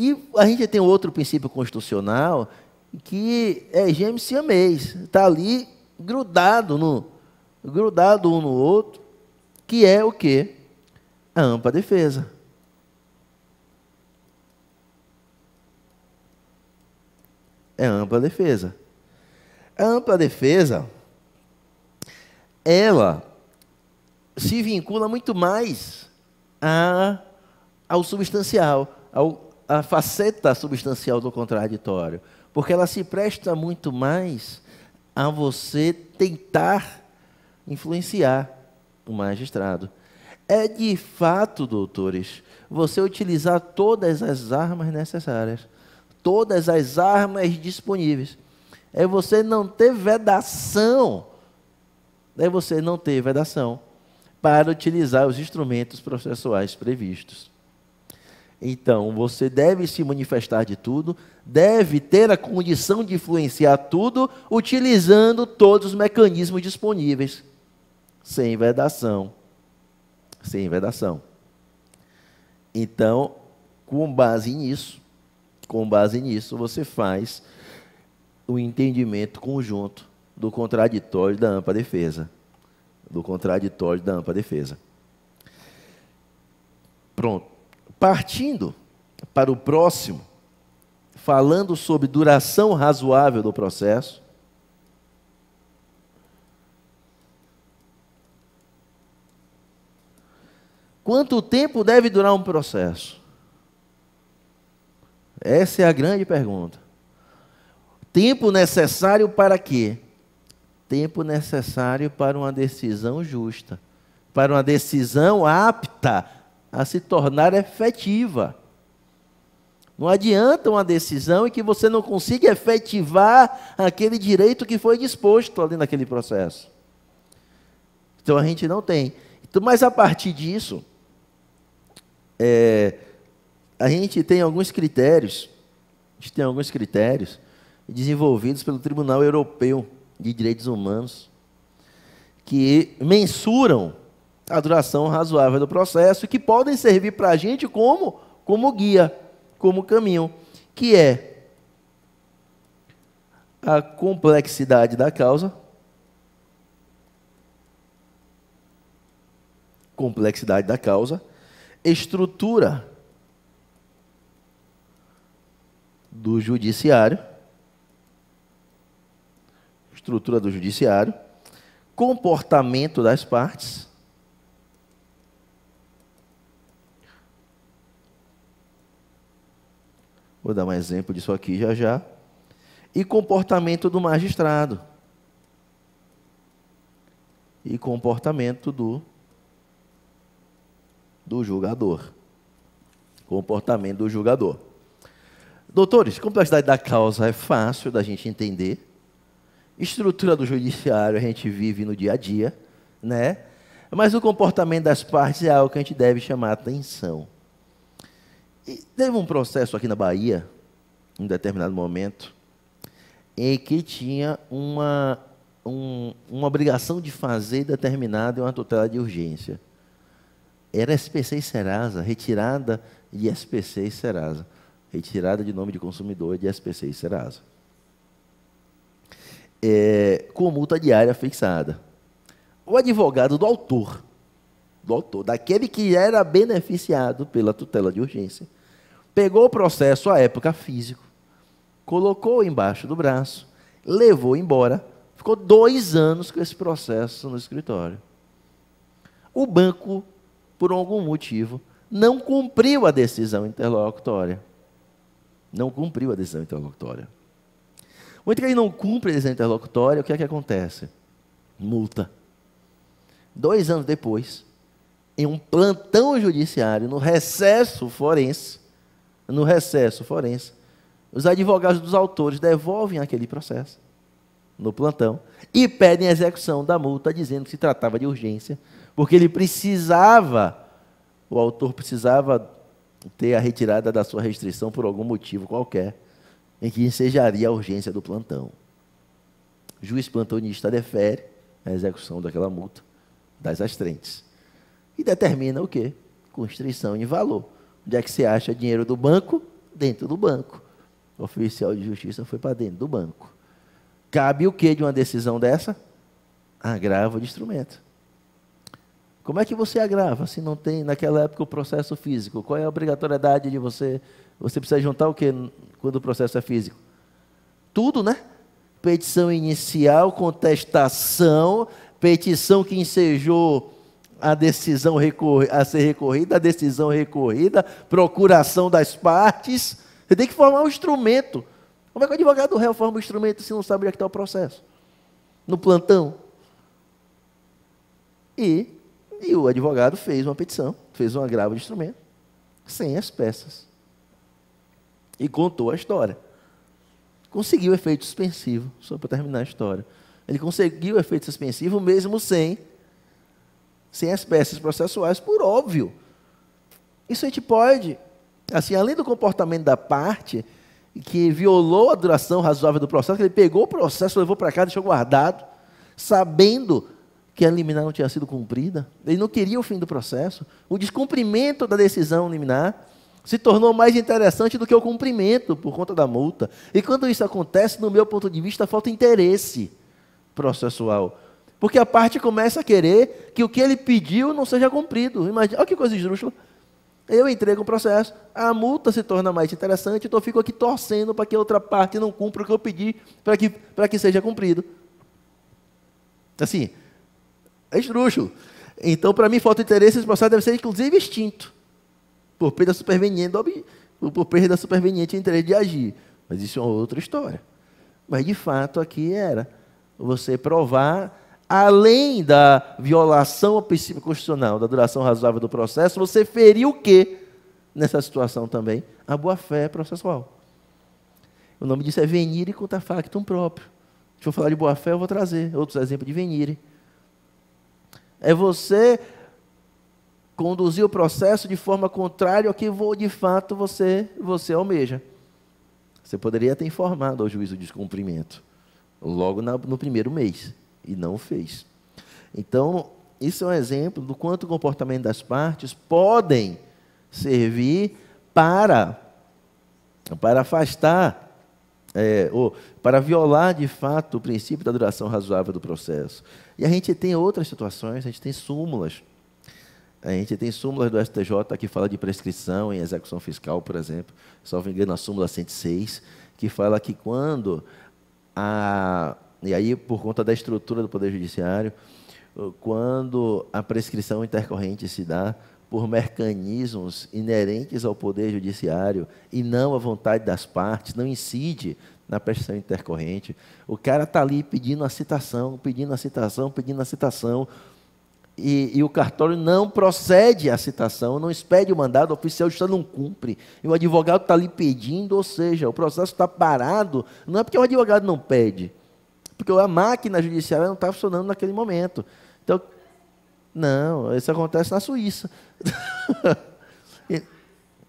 E a gente tem outro princípio constitucional que é gêmeo siamês, está ali grudado um no outro, que é o quê? A ampla defesa. É a ampla defesa. A ampla defesa, ela se vincula muito mais ao substancial, à faceta substancial do contraditório, porque ela se presta muito mais a você tentar influenciar o magistrado. É de fato, doutores, você utilizar todas as armas necessárias, todas as armas disponíveis. É você não ter vedação, para utilizar os instrumentos processuais previstos. Então, você deve se manifestar de tudo, deve ter a condição de influenciar tudo, utilizando todos os mecanismos disponíveis, sem vedação. Sem vedação. Então, com base nisso, você faz o entendimento conjunto do contraditório da ampla defesa. Pronto. Partindo para o próximo, falando sobre duração razoável do processo. Quanto tempo deve durar um processo? Essa é a grande pergunta. Tempo necessário para quê? Tempo necessário para uma decisão justa, para uma decisão apta a se tornar efetiva. Não adianta uma decisão em que você não consiga efetivar aquele direito que foi disposto ali naquele processo. Então a gente não tem. Então, mas a partir disso, a gente tem alguns critérios, desenvolvidos pelo Tribunal Europeu de Direitos Humanos, que mensuram a duração razoável do processo e que podem servir para a gente como guia, como caminho, que é a complexidade da causa, estrutura do judiciário, comportamento das partes, vou dar um exemplo disso aqui já, e comportamento do magistrado, e comportamento do julgador. Doutores, complexidade da causa é fácil da gente entender. Estrutura do judiciário a gente vive no dia a dia, né? Mas o comportamento das partes é algo que a gente deve chamar a atenção. E teve um processo aqui na Bahia, em um determinado momento, em que tinha uma obrigação de fazer determinada uma tutela de urgência. Era SPC e Serasa, retirada de SPC e Serasa. Retirada de nome de consumidor de SPC e Serasa. Com multa diária fixada. O advogado do autor, daquele que era beneficiado pela tutela de urgência, pegou o processo à época físico, colocou embaixo do braço, levou embora, ficou 2 anos com esse processo no escritório. O banco, por algum motivo, não cumpriu a decisão interlocutória. Muito que ele não cumpre a decisão interlocutória, o que é que acontece? Multa. 2 anos depois, em um plantão judiciário, no recesso forense, os advogados dos autores devolvem aquele processo no plantão e pedem a execução da multa, dizendo que se tratava de urgência, porque o autor precisava ter a retirada da sua restrição por algum motivo qualquer, em que ensejaria a urgência do plantão. O juiz plantonista defere a execução daquela multa das astrentes e determina o quê? Constrição em valor. Onde é que você acha dinheiro do banco? dentro do banco. O oficial de justiça foi para dentro do banco. Cabe o que de uma decisão dessa? Agravo de instrumento. Como é que você agrava se não tem, naquela época, o processo físico? Qual é a obrigatoriedade de você? Você precisa juntar o que quando o processo é físico? Tudo, né? Petição inicial, contestação, petição que ensejou a decisão a ser recorrida, a decisão recorrida, procuração das partes. Você tem que formar um instrumento. Como é que o advogado do réu forma um instrumento se não sabe onde é que está o processo? No plantão. E o advogado fez uma petição, fez um agravo de instrumento, sem as peças. E contou a história. Conseguiu efeito suspensivo, só para terminar a história. Ele conseguiu efeito suspensivo mesmo sem as peças processuais, por óbvio. Isso a gente pode, assim, além do comportamento da parte, que violou a duração razoável do processo, que ele pegou o processo, levou para casa, deixou guardado, sabendo que a liminar não tinha sido cumprida, ele não queria o fim do processo, o descumprimento da decisão liminar se tornou mais interessante do que o cumprimento por conta da multa. E quando isso acontece, no meu ponto de vista, falta interesse processual. Porque a parte começa a querer que o que ele pediu não seja cumprido. Imagina, olha que coisa esdrúxula. Eu entrego o processo, a multa se torna mais interessante, então eu fico aqui torcendo para que a outra parte não cumpra o que eu pedi para que seja cumprido. Assim, é esdrúxulo. Então, para mim, falta interesse, esse processo deve ser, inclusive, extinto. Por perda superveniente em interesse de agir. Mas isso é uma outra história. Mas, de fato, aqui era você provar, além da violação ao princípio constitucional, da duração razoável do processo, você feriu o quê? Nessa situação também, a boa-fé processual. O nome disso é venire contra factum próprio. Se eu falar de boa-fé, eu vou trazer outros exemplos de venire. É você conduzir o processo de forma contrária ao que, de fato, você almeja. Você poderia ter informado ao juiz o descumprimento, logo no primeiro mês, e não o fez. Então, isso é um exemplo do quanto o comportamento das partes podem servir para afastar, ou para violar, de fato, o princípio da duração razoável do processo. E a gente tem outras situações, a gente tem súmulas. A gente tem súmulas do STJ que fala de prescrição em execução fiscal, por exemplo. Salvo engano, a súmula 106, que fala que quando e aí por conta da estrutura do Poder Judiciário, quando a prescrição intercorrente se dá por mecanismos inerentes ao Poder Judiciário e não à vontade das partes, não incide na prescrição intercorrente, o cara está ali pedindo a citação, e o cartório não procede à citação, não expede o mandado, o oficial de justiça não cumpre, e o advogado está ali pedindo, ou seja, o processo está parado, não é porque o advogado não pede, porque a máquina judiciária não está funcionando naquele momento. Então, não, isso acontece na Suíça.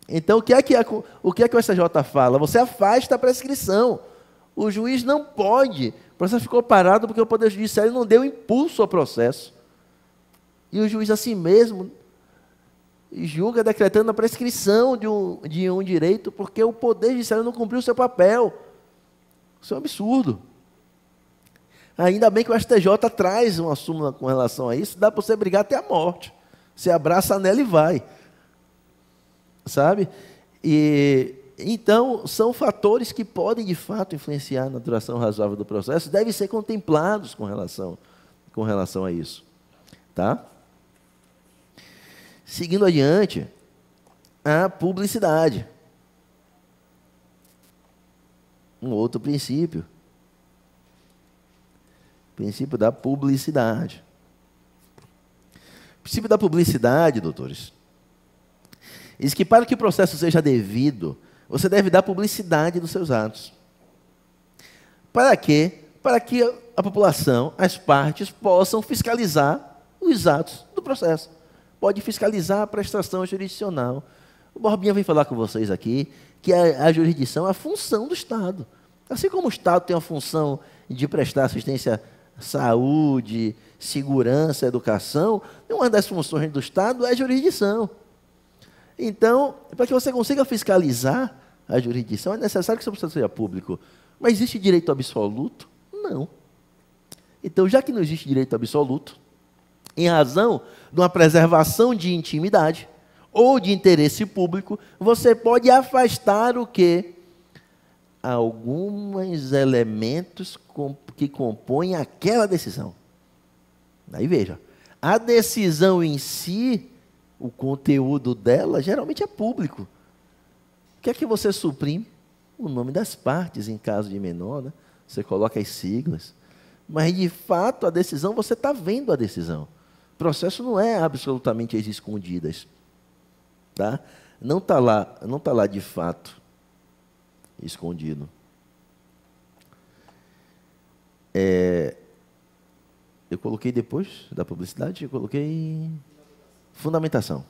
Então, o que é que o STJ fala? Você afasta a prescrição. O juiz não pode. O processo ficou parado porque o Poder Judiciário não deu impulso ao processo. E o juiz, assim mesmo, julga decretando a prescrição de um direito porque o Poder Judiciário não cumpriu o seu papel. Isso é um absurdo. Ainda bem que o STJ traz uma súmula com relação a isso, dá para você brigar até a morte. Você abraça nela e vai. Sabe? Então, são fatores que podem, de fato, influenciar na duração razoável do processo, devem ser contemplados com relação a isso. Tá? Seguindo adiante, a publicidade. Um outro princípio. Princípio da publicidade. O princípio da publicidade, doutores, diz que para que o processo seja devido, você deve dar publicidade dos seus atos. Para quê? Para que a população, as partes, possam fiscalizar os atos do processo. Pode fiscalizar a prestação jurisdicional. O Borbinha vem falar com vocês aqui que a jurisdição é a função do Estado. Assim como o Estado tem a função de prestar assistência à saúde, segurança, educação, uma das funções do Estado é a jurisdição. Então, para que você consiga fiscalizar a jurisdição, é necessário que seu processo seja público. Mas existe direito absoluto? Não. Então, já que não existe direito absoluto, em razão de uma preservação de intimidade ou de interesse público, você pode afastar o quê? Alguns elementos que compõem aquela decisão. Aí veja, a decisão em si, o conteúdo dela, geralmente é público. O que é que você suprime? O nome das partes, em caso de menor, né? Você coloca as siglas. Mas, de fato, a decisão, você está vendo a decisão. O processo não é absolutamente às escondidas. Tá? Não está lá, de fato, escondido. Eu coloquei depois da publicidade, eu coloquei fundamentação.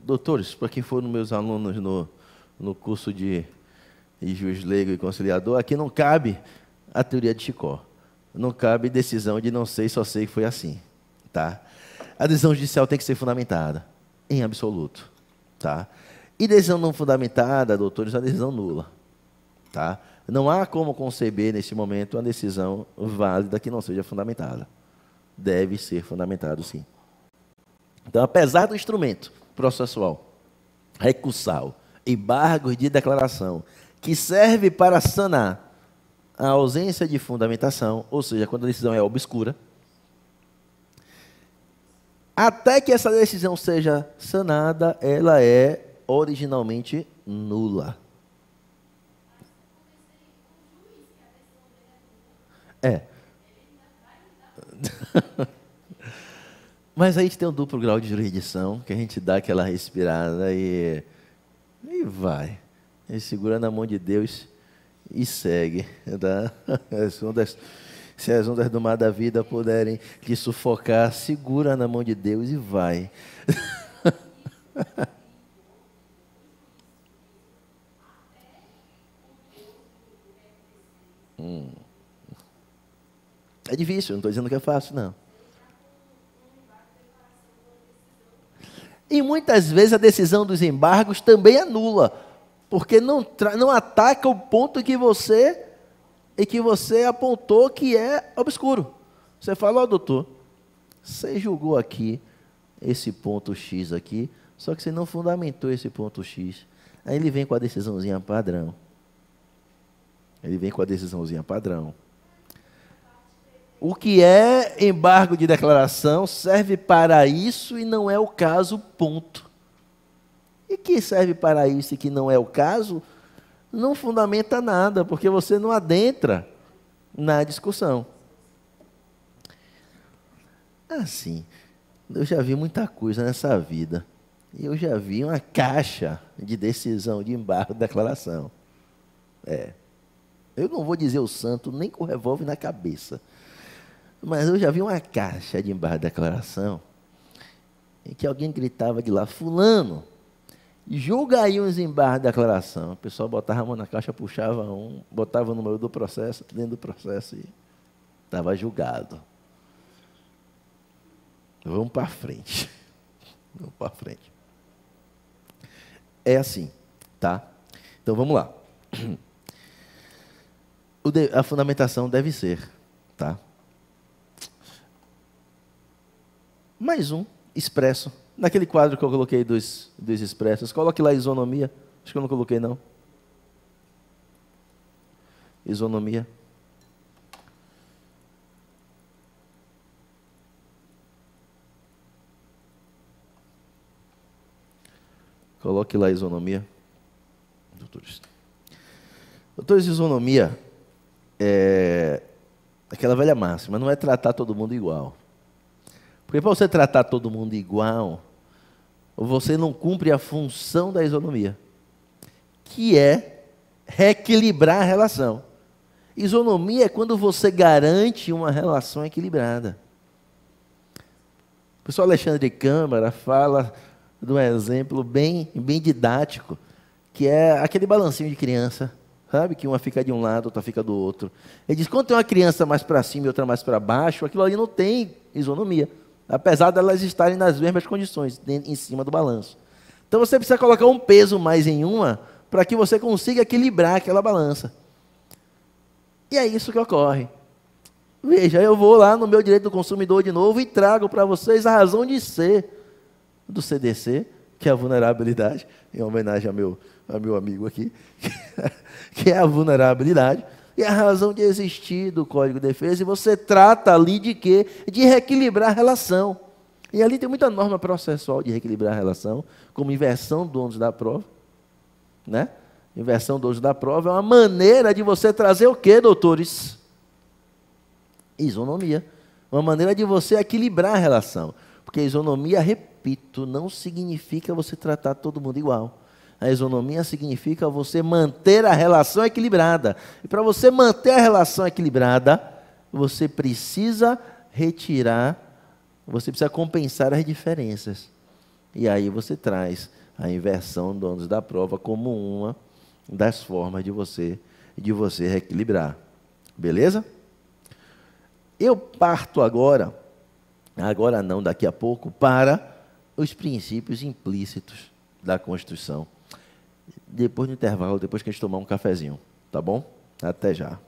Doutores, para quem foram meus alunos no curso de juiz leigo e conciliador, aqui não cabe a teoria de Chicó. Não cabe decisão de não sei, só sei que foi assim. Tá? A decisão judicial tem que ser fundamentada, em absoluto. Tá? E decisão não fundamentada, doutores, é uma decisão nula. Tá? Não há como conceber, nesse momento, uma decisão válida que não seja fundamentada. Deve ser fundamentado, sim. Então, apesar do instrumento processual, recursal, embargos de declaração, que serve para sanar a ausência de fundamentação, ou seja, quando a decisão é obscura, até que essa decisão seja sanada, ela é originalmente nula. É. Mas aí a gente tem um duplo grau de jurisdição, que a gente dá aquela respirada e vai. A gente segura na mão de Deus e segue. Tá? Se as ondas do mar da vida puderem te sufocar, segura na mão de Deus e vai. É difícil, não estou dizendo que é fácil, não. E muitas vezes a decisão dos embargos também é nula, porque não ataca o ponto que você apontou que é obscuro. Você fala, doutor, você julgou aqui esse ponto X aqui, só que você não fundamentou esse ponto X. Aí ele vem com a decisãozinha padrão. O que é embargo de declaração serve para isso e não é o caso, ponto. E que serve para isso e que não é o caso, não fundamenta nada, porque você não adentra na discussão. Assim, eu já vi muita coisa nessa vida. Eu já vi uma caixa de decisão de embargo de declaração. Eu não vou dizer o santo nem com o revólver na cabeça. Mas eu já vi uma caixa de embargo de declaração em que alguém gritava de lá, fulano, julga aí uns embargos de declaração. O pessoal botava a mão na caixa, puxava botava o número do processo, dentro do processo e estava julgado. Vamos para frente. É assim, tá? Então vamos lá. A fundamentação deve ser, tá? Mais um expresso. Naquele quadro que eu coloquei dos expressos, coloque lá isonomia. Acho que eu não coloquei, não. Isonomia. Coloque lá isonomia. Doutores, isonomia é aquela velha máxima, não é tratar todo mundo igual. Porque para você tratar todo mundo igual, você não cumpre a função da isonomia, que é reequilibrar a relação. Isonomia é quando você garante uma relação equilibrada. O professor Alexandre de Câmara fala de um exemplo bem didático, que é aquele balancinho de criança, sabe? Que uma fica de um lado, outra fica do outro. Ele diz, quando tem uma criança mais para cima e outra mais para baixo, aquilo ali não tem isonomia. apesar de elas estarem nas mesmas condições, em cima do balanço. Então você precisa colocar um peso mais em uma para que você consiga equilibrar aquela balança. E é isso que ocorre. Veja, eu vou lá no meu direito do consumidor de novo e trago para vocês a razão de ser do CDC, que é a vulnerabilidade, em homenagem ao meu amigo aqui, que é a vulnerabilidade, e a razão de existir do Código de Defesa, e você trata ali de quê? De reequilibrar a relação. E ali tem muita norma processual de reequilibrar a relação, como inversão do ônus da prova, né? Inversão do ônus da prova é uma maneira de você trazer o quê, doutores? Isonomia. Uma maneira de você equilibrar a relação. Porque a isonomia, repito, não significa você tratar todo mundo igual. A isonomia significa você manter a relação equilibrada. E para você manter a relação equilibrada, você precisa retirar, você precisa compensar as diferenças. E aí você traz a inversão do ônus da prova como uma das formas de você reequilibrar. Beleza? Eu parto agora não, daqui a pouco, para os princípios implícitos da Constituição. Depois do intervalo, depois que a gente tomar um cafezinho, tá bom? Até já.